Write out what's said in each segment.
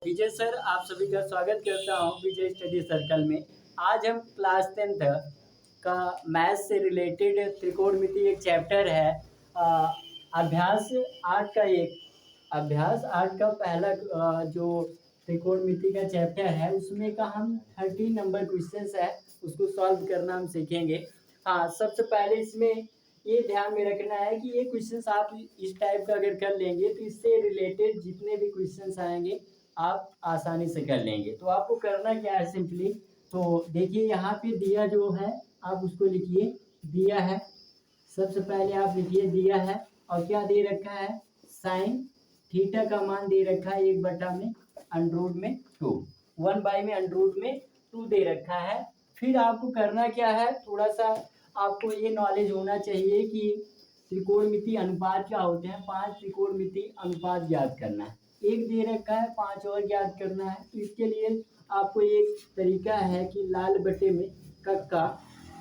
विजय sir, आप सभी का स्वागत करता हूँ विजय स्टडी सर्कल में। आज हम क्लास 10th का मैथ से रिलेटेड त्रिकोणमिति एक चैप्टर है। अभ्यास 8 का पहला जो त्रिकोणमिति का चैप्टर है उसमें का हम 13 नंबर क्वेश्चंस है उसको सॉल्व करना हम सीखेंगे। हाँ, सबसे पहले इसमें ये ध्यान में रखना है कि ये क्वेश्चंस आप इस टाइप का अगर कर लेंगे तो इससे रिलेटेड जितने भी क्वेश्चंस आएंगे आप आसानी से कर लेंगे। तो आपको करना क्या है, सिंपली तो देखिए यहाँ पे दिया जो है आप उसको लिखिए, दिया है। सबसे पहले आप लिखिए दिया है और क्या दे रखा है, साइन थीटा का मान दे रखा है 1 में अंडरूट में 2, 1 में अंडरूट में 2 दे रखा है। फिर आपको करना क्या है, थोड़ा सा आपको ये नॉलेज होना चाहिए कि त्रिकोणमिति अनुपात क्या होते हैं। 5 त्रिकोणमिति अनुपात ज्ञात करना है, एक दे रखा है 5 और ज्ञात करना है। तो इसके लिए आपको एक तरीका है कि लाल बटे में कक्का,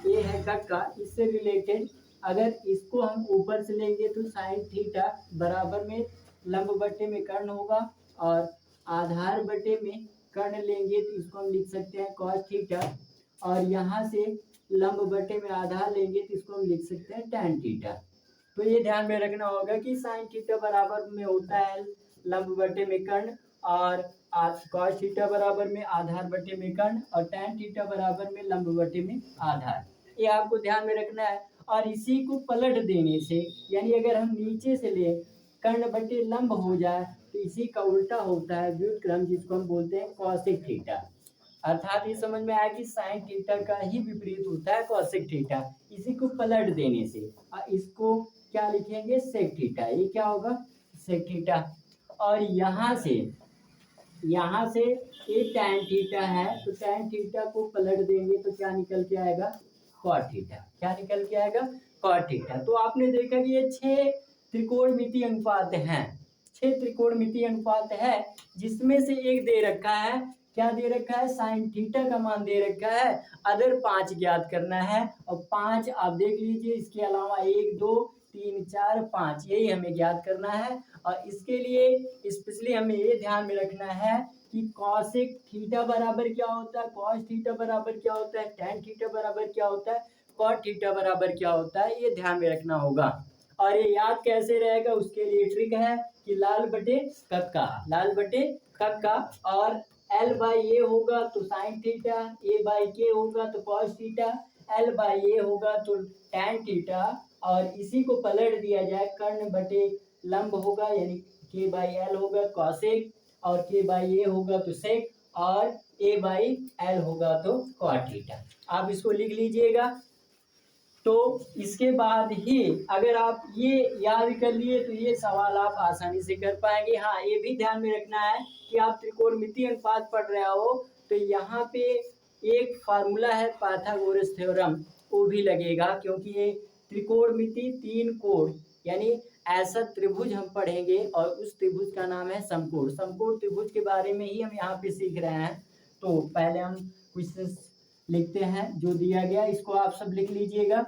ये है कक्का, इससे रिलेटेड अगर इसको हम ऊपर से लेंगे तो साइन थीटा बराबर में लंब बटे में कर्ण होगा, और आधार बटे में कर्ण लेंगे तो इसको हम लिख सकते हैं कॉस थीटा, और यहाँ से लंब बटे में आधार लेंगे तो इसको हम लिख सकते हैं टैन थीटा। तो ये ध्यान में रखना होगा कि साइन थीटा बराबर में होता है लंब बटे में कर्ण, और कॉस थीटा बराबर में आधार बटे में कर्ण, और टैन थीटा बराबर में लंब बटे में आधार। ये आपको ध्यान में रखना है। और इसी को पलट देने से, यानी अगर हम नीचे से ले कर्ण बटे लंब हो जाए तो इसी का उल्टा होता है व्युत्क्रम, जिसको हम बोलते हैं कॉसेक थीटा। अर्थात ये समझ में आया कि साइन थीटा का ही विपरीत होता है कॉसेक थीटा। इसी को पलट देने से इसको क्या लिखेंगे, सेक थीटा। ये क्या होगा, सेक थीटा। और यहाँ से ये टैन थीटा है, तो टैन थीटा को पलट देंगे तो क्या निकल के आएगा, कॉट थीटा। क्या निकल के आएगा, कॉट थीटा। तो आपने देखा कि ये 6 त्रिकोणमिति अनुपात हैं, 6 त्रिकोणमिति अनुपात है, जिसमें से एक दे रखा है, क्या दे रखा है, साइन थीटा का मान दे रखा है। अदर 5 ज्ञात करना है, और 5 आप देख लीजिए, इसके अलावा 1 2 3 4 5 यही हमें ज्ञात करना है। और इसके लिए स्पेशली हमें ये ध्यान में रखना है कि कॉसेक थीटा बराबर क्या होता है, कॉस थीटा बराबर क्या होता है, टैन थीटा बराबर क्या होता है, कॉट थीटा बराबर क्या होता है, ये ध्यान में रखना होगा। और ये याद कैसे रहेगा, उसके लिए ट्रिक है कि लाल बटे कक्का, लाल बटे कक्का, और एल बाई ए होगा तो साइन थीटा, ए बाई के होगा तो कॉस थीटा, एल बाई ए होगा तो टैन थीटा, और इसी को पलट दिया जाए कर्ण बटे लंब होगा, यानी के बाई एल होगा कॉसेक, और के बाई ए होगा तो सेक, और ए बाई एल होगा तो कॉट थीटा। आप इसको लिख लीजिएगा। तो इसके बाद ही अगर आप ये याद कर लिए तो ये सवाल आप आसानी से कर पाएंगे। हाँ, ये भी ध्यान में रखना है कि आप त्रिकोणमिति अनुपात पढ़ रहे हो तो यहाँ पे एक फार्मूला है पाइथागोरस थ्योरम, वो भी लगेगा, क्योंकि ये त्रिकोणमिति 3 कोण, यानी ऐसा त्रिभुज हम पढ़ेंगे और उस त्रिभुज का नाम है समकोण। समकोण त्रिभुज के बारे में ही हम यहाँ पे सीख रहे हैं। तो पहले हम क्वेश्चन लिखते हैं जो दिया गया, इसको आप सब लिख लीजिएगा।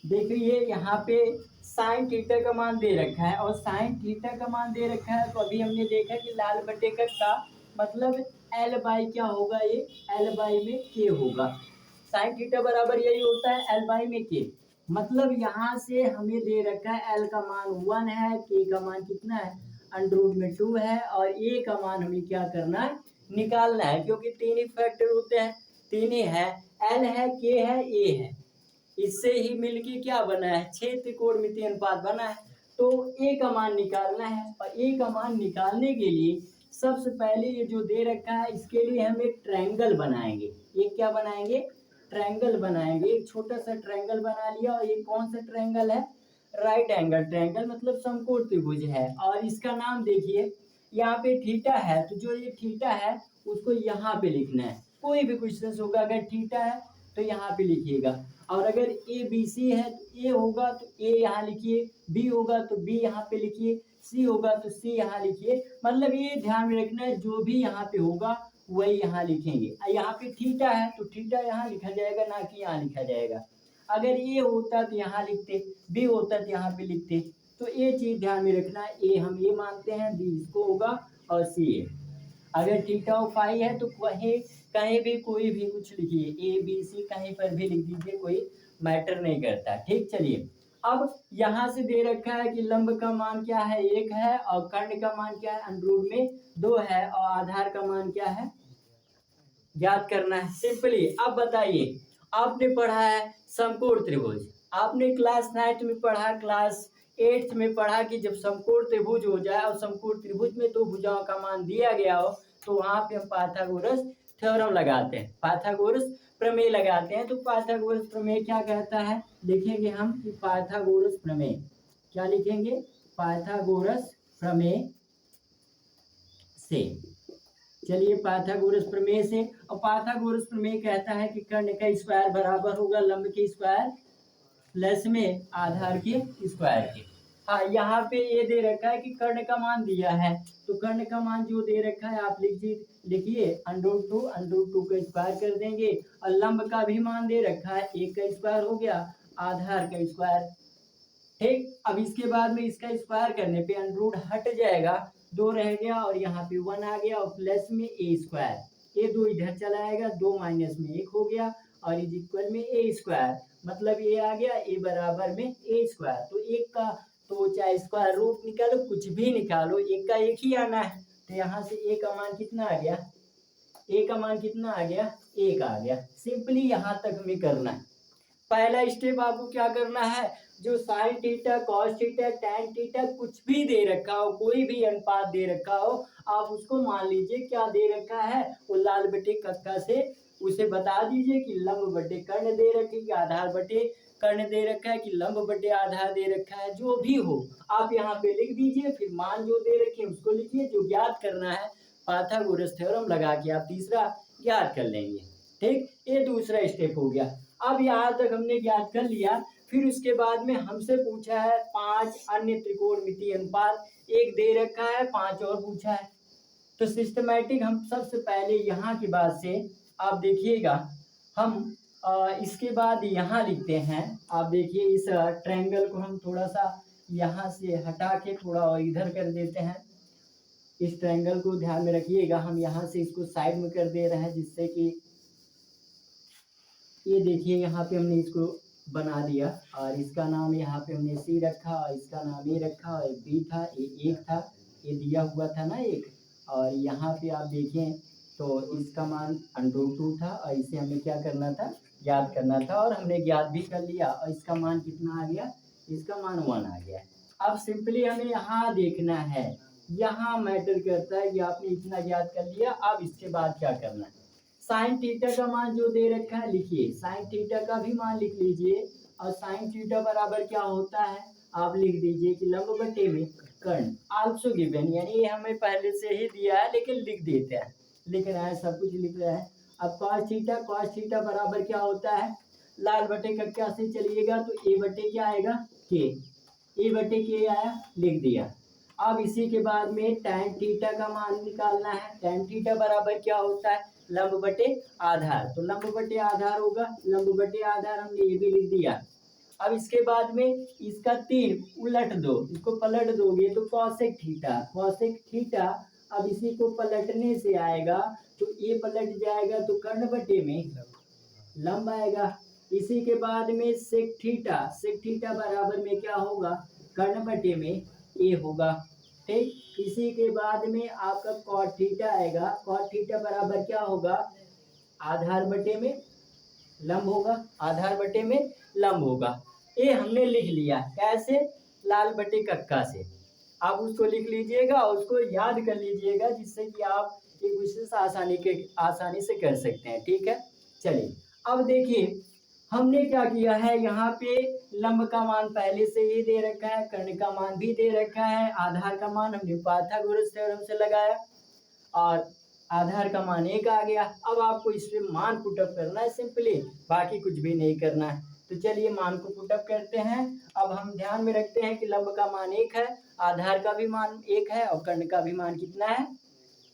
देखिए यहाँ पे साइन थीटा का मान दे रखा है, और साइन थीटा का मान दे रखा है तो अभी हमने देखा कि लाल बटे कक्का मतलब एल बाई क्या होगा, ये एल बाई में के होगा। साइन थीटा बराबर यही होता है एल बाई में के। मतलब यहाँ से हमें दे रखा है एल का मान 1 है, के का मान कितना है, अंडरूट में 2 है, और ए का मान हमें क्या करना है, निकालना है, क्योंकि 3 ही फैक्टर होते हैं, 3 ही है, एल है, के है, ए है। इससे ही मिलके क्या बना है, 6 त्रिकोणमिति अनुपात बना है। तो ए का मान निकालना है, और ए का मान निकालने के लिए सबसे पहले ये जो दे रखा है इसके लिए हम एक ट्रायंगल बनाएंगे। ये क्या बनाएंगे, ट्रायंगल बनाएंगे। एक छोटा सा ट्रायंगल बना लिया, और ये कौन सा ट्रायंगल है, राइट एंगल ट्रायंगल, मतलब समकोण त्रिभुज है। और इसका नाम देखिए, यहाँ पे थीटा है, तो जो ये थीटा है उसको यहाँ पे लिखना है। कोई भी क्वेश्चन होगा, अगर थीटा है तो यहाँ पे लिखिएगा, और अगर ए बी सी है तो ए होगा तो ए यहाँ लिखिए, बी होगा तो बी यहाँ पे लिखिए, सी होगा तो सी यहाँ लिखिए। मतलब ये ध्यान में रखना है, जो भी यहाँ पे होगा वही यहाँ लिखेंगे। यहाँ पे थीटा है तो थीटा यहाँ लिखा जाएगा, ना कि यहाँ लिखा जाएगा। अगर ए होता तो यहाँ लिखते, बी होता तो यहाँ पे लिखते, तो ये चीज़ ध्यान में रखना है, ए हम ये मानते हैं, बी इसको होगा और सी ए। अगर थीटा ऑफ फाई है तो कहीं कहीं भी कोई भी कुछ लिखिए, ए बी सी कहीं पर भी लिख दीजिए, कोई मैटर नहीं करता। ठीक, चलिए अब यहाँ से दे रखा है कि लंब का मान क्या है, 1 है, और कर्ण का मान क्या है, अंडर में 2 है, और आधार का मान क्या है, याद करना है सिंपली। अब बताइए, आपने पढ़ा है समकोण त्रिभुज, आपने क्लास 9th में पढ़ा, क्लास 8th में पढ़ा कि जब समकोण त्रिभुज हो जाए और समकोण त्रिभुज में दो भुजाओं का मान दिया गया हो तो वहां पे हम पाइथागोरस थ्योरम लगाते हैं, पाइथागोरस प्रमेय लगाते हैं। तो पाइथागोरस प्रमेय क्या कहता है, लिखेंगे हम कि पाइथागोरस प्रमेय, क्या लिखेंगे, पाइथागोरस प्रमेय से। चलिए पाइथागोरस प्रमेय से, और पाइथागोरस प्रमेय कहता है कि कर्ण का स्क्वायर बराबर होगा लंब के स्क्वायर प्लस में आधार के स्क्वायर के। हाँ, यहाँ पे ये दे रखा है कि कर्ण का मान दिया है, तो कर्ण का मान जो दे रखा है आप लिखिए √2 का स्क्वायर कर देंगे, और लंब का भी मान दे रखा है, 1 का स्क्वायर हो गया, आधार का स्क्वायर। ठीक, अब इसके बाद में इसका स्क्वायर करने पे √ हट जाएगा, 2 रह गया, और यहाँ पे 1 आ गया, और प्लस में ए स्क्वायर, ये 2 इधर चला आएगा, 2 माइनस में 1 हो गया, और इज इक्वल में ए स्क्वायर, मतलब ये आ गया ए बराबर में ए स्क्वायर। तो एक का तो चाहे स्क्वायर रूट निकालो, कुछ भी निकालो, एक का एक ही आना है। तो यहाँ से ए का मान कितना आ गया, ए का मान कितना आ गया, 1 आ गया। सिंपली यहाँ तक हमें करना है। पहला स्टेप आपको क्या करना है, जो sine theta, cos theta, tan theta कुछ भी दे रखा हो, कोई भी अनुपात दे रखा हो, आप उसको मान लीजिए क्या दे रखा है, वो लाल बटे कक्का से उसे बता दीजिए कि लंब बटे कर्ण दे रखे, कि आधार बटे कर्ण दे रखा है, कि लंब बटे आधार दे रखा है, जो भी हो आप यहाँ पे लिख दीजिए, फिर मान जो दे रखे हैं उसको लिखिए। जो ज्ञात करना है पाइथागोरस थ्योरम लगा के आप तीसरा ज्ञात कर लेंगे। ठीक, ये दूसरा स्टेप हो गया। अब यहाँ तक हमने ज्ञात कर लिया, फिर उसके बाद में हमसे पूछा है 5 अन्य त्रिकोणमितीय अनुपात, एक दे रखा है, 5 और पूछा है। तो सिस्टमैटिक हम सबसे पहले यहाँ के बाद से आप देखिएगा, हम इसके बाद यहाँ लिखते हैं। आप देखिए इस ट्रायंगल को हम थोड़ा सा यहाँ से हटा के थोड़ा और इधर कर देते हैं। इस ट्रायंगल को ध्यान में रखिएगा, हम यहाँ से इसको साइड में कर दे रहे हैं, जिससे कि ये देखिए यहाँ पे हमने इसको बना दिया, और इसका नाम यहाँ पे हमने सी रखा, और इसका नाम ए रखा, और बी था, ये 1 था, ये दिया हुआ था ना 1, और यहाँ पे आप देखें तो इसका मान √2 था, और इसे हमें क्या करना था, ज्ञात करना था, और हमने ज्ञात भी कर लिया, और इसका मान कितना आ गया, इसका मान 1 आ गया। अब सिंपली हमें यहाँ देखना है, यहाँ मैटर करता है कि आपने इतना ज्ञात कर लिया, अब इसके बाद क्या करना है। साइन थीटा का मान जो दे रखा है लिखिए, साइन थीटा का भी मान लिख लीजिए, और साइन थीटा बराबर क्या होता है, आप लिख दीजिए कि लंब बटे में कर्ण, आल्सो गिवन, यानी ये हमें पहले से ही दिया है लेकिन लिख देते हैं, लिख रहा है, सब कुछ लिख रहा है। अब कॉस थीटा बराबर क्या होता है, लाल बटे कक्का से चलिएगा तो ए बटे क्या आएगा, के, ए बटे के आया, लिख दिया। अब इसी के बाद में टैन थीटा का मान निकालना है, टैन थीटा बराबर क्या होता है, लंब बटे आधार, तो लंब बटे आधार होगा, लंब बटे आधार हमने ये भी लिख दिया। अब इसके बाद में इसका 3 उलट दो, इसको पलट दोगे तो कॉसेक थीटा, अब इसी को पलटने से आएगा तो ये पलट जाएगा तो कर्ण बटे में लंब आएगा। इसी के बाद में सेक थीटा बराबर में क्या होगा, कर्ण बटे में ए होगा। ठीक, इसी के बाद में आपका कॉट थीटा आएगा, कॉट थीटा बराबर क्या होगा, आधार बटे में लंब होगा, आधार बटे में लंब होगा। ये हमने लिख लिया, कैसे, लाल बटे कक्का से। आप उसको लिख लीजिएगा और उसको याद कर लीजिएगा, जिससे कि आप एक विशेष आसानी से कर सकते हैं। ठीक है, चलिए अब देखिए हमने क्या किया है, यहाँ पे लंब का मान पहले से ही दे रखा है, कर्ण का मान भी दे रखा है, आधार का मान हमने पाइथागोरस थ्योरम से लगाया, और आधार का मान 1 आ गया। अब आपको इसमें मान पुटअप करना है सिंपली, बाकी कुछ भी नहीं करना है। तो चलिए मान को पुटअप करते हैं। अब हम ध्यान में रखते हैं कि लंब का मान 1 है, आधार का भी मान 1 है, और कर्ण का भी मान कितना है,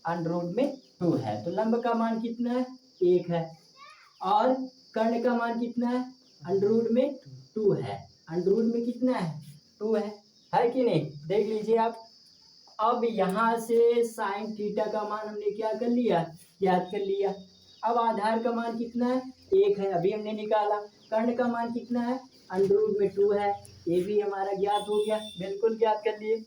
√2 है। तो लंब का मान कितना है, 1 है, और कर्ण का मान कितना है, √2 है, √2 कितना है, 2 है। है कि नहीं, देख लीजिए आप। अब यहाँ से साइन थीटा का मान हमने क्या कर लिया, याद कर लिया। अब आधार का मान कितना है, 1 है, अभी हमने निकाला। कर्ण का मान कितना है, √2 है, ये भी हमारा ज्ञात हो गया, बिल्कुल ज्ञात कर लिए।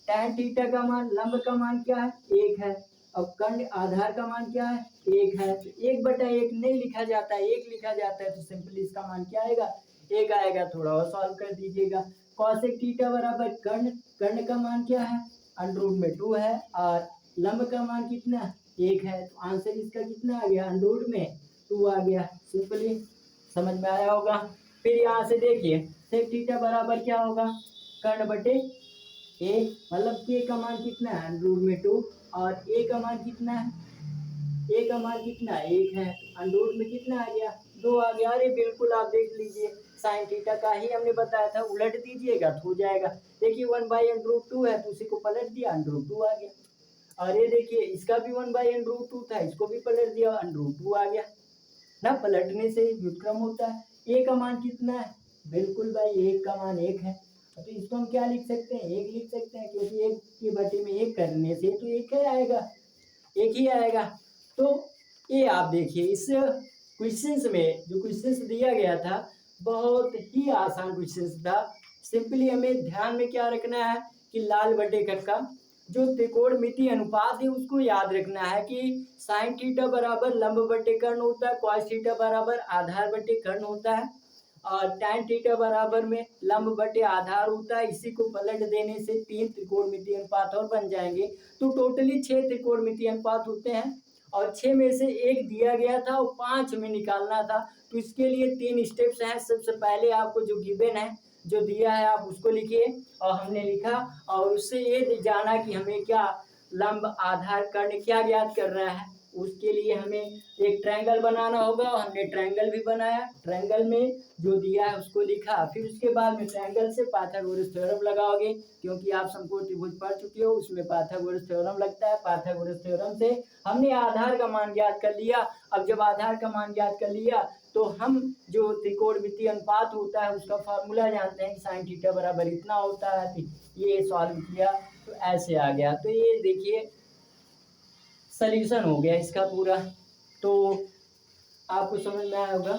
tan थीटा का मान, लंब का मान क्या है, 1 है। अब कर्ण आधार का मान क्या है, 1 है। तो 1/1 नहीं लिखा जाता है, 1 लिखा जाता है, तो सिंपली इसका मान क्या आएगा, 1 आएगा। थोड़ा और सॉल्व कर दीजिएगा। cosec थीटा बराबर कर्ण, कर्ण का मान क्या है, √2 है, और लंब का मान कितना, 1 है। तो आंसर इसका कितना आ गया, √2 आ गया। सिंपली समझ में आया होगा। फिर यहाँ से देखिए sec थीटा बराबर क्या होगा, कर्ण बटे ए, मतलब के का मान कितना है, √2, और ए का मान कितना है, ए का मान कितना, 1 है। अंडरूट में कितना आ गया, 2 आ गया। अरे बिल्कुल, आप देख लीजिए, साइन थीटा का ही हमने बताया था, उलट दीजिएगा तो हो जाएगा। देखिए 1/√2 है, तो उसी को पलट दिया, √2 आ गया। और ये देखिए इसका भी 1/√2 था, इसको भी पलट दिया, √2 आ गया ना। पलटने से व्युत्क्रम होता है। ए का मान कितना है, बिल्कुल भाई 1 का मान 1 है। तो इसको हम क्या लिख सकते हैं, 1 लिख सकते हैं, क्योंकि 1 की बटे में 1 करने से तो 1 ही आएगा, 1 ही आएगा। तो ये आप देखिए, इस क्वेश्चंस में जो क्वेश्चंस दिया गया था, बहुत ही आसान क्वेश्चंस था। सिंपली हमें ध्यान में क्या रखना है कि लाल बटे का जो त्रिकोणमितीय अनुपात है उसको याद रखना है कि साइन थीटा बराबर लंब बटे कर्ण होता है, कॉस थीटा बराबर आधार बटे कर्ण होता है, और tan थीटा बराबर में लंब बटे आधार होता है। इसी को पलट देने से 3 त्रिकोणमितीय अनुपात और बन जाएंगे। तो टोटली 6 त्रिकोणमितीय अनुपात होते हैं, और 6 में से 1 दिया गया था और 5 में निकालना था। तो इसके लिए 3 स्टेप्स हैं। सबसे पहले आपको जो गिवन है, जो दिया है, आप उसको लिखिए, और हमने लिखा, और उससे ये जाना कि हमें क्या लंब आधार कर्ण क्या ज्ञात कर रहा है। उसके लिए हमें एक ट्रायंगल बनाना होगा, और हमने ट्रायंगल भी बनाया। ट्रायंगल में जो दिया है उसको लिखा, फिर उसके बाद में ट्रायंगल से पाइथागोरस थ्योरम लगाओगे, क्योंकि आप समकोण त्रिभुज पढ़ चुके हो, उसमें पाइथागोरस थ्योरम लगता है। पाइथागोरस थ्योरम से हमने आधार का मान ज्ञात कर लिया। अब जब आधार का मान ज्ञात कर लिया, तो हम जो त्रिकोणमितीय अनुपात होता है उसका फॉर्मूला जानते हैं कि साइन थीटा बराबर इतना होता है। तो ये सॉल्व किया तो ऐसे आ गया। तो ये देखिए सॉल्यूशन हो गया इसका पूरा। तो आपको समझ में आया होगा।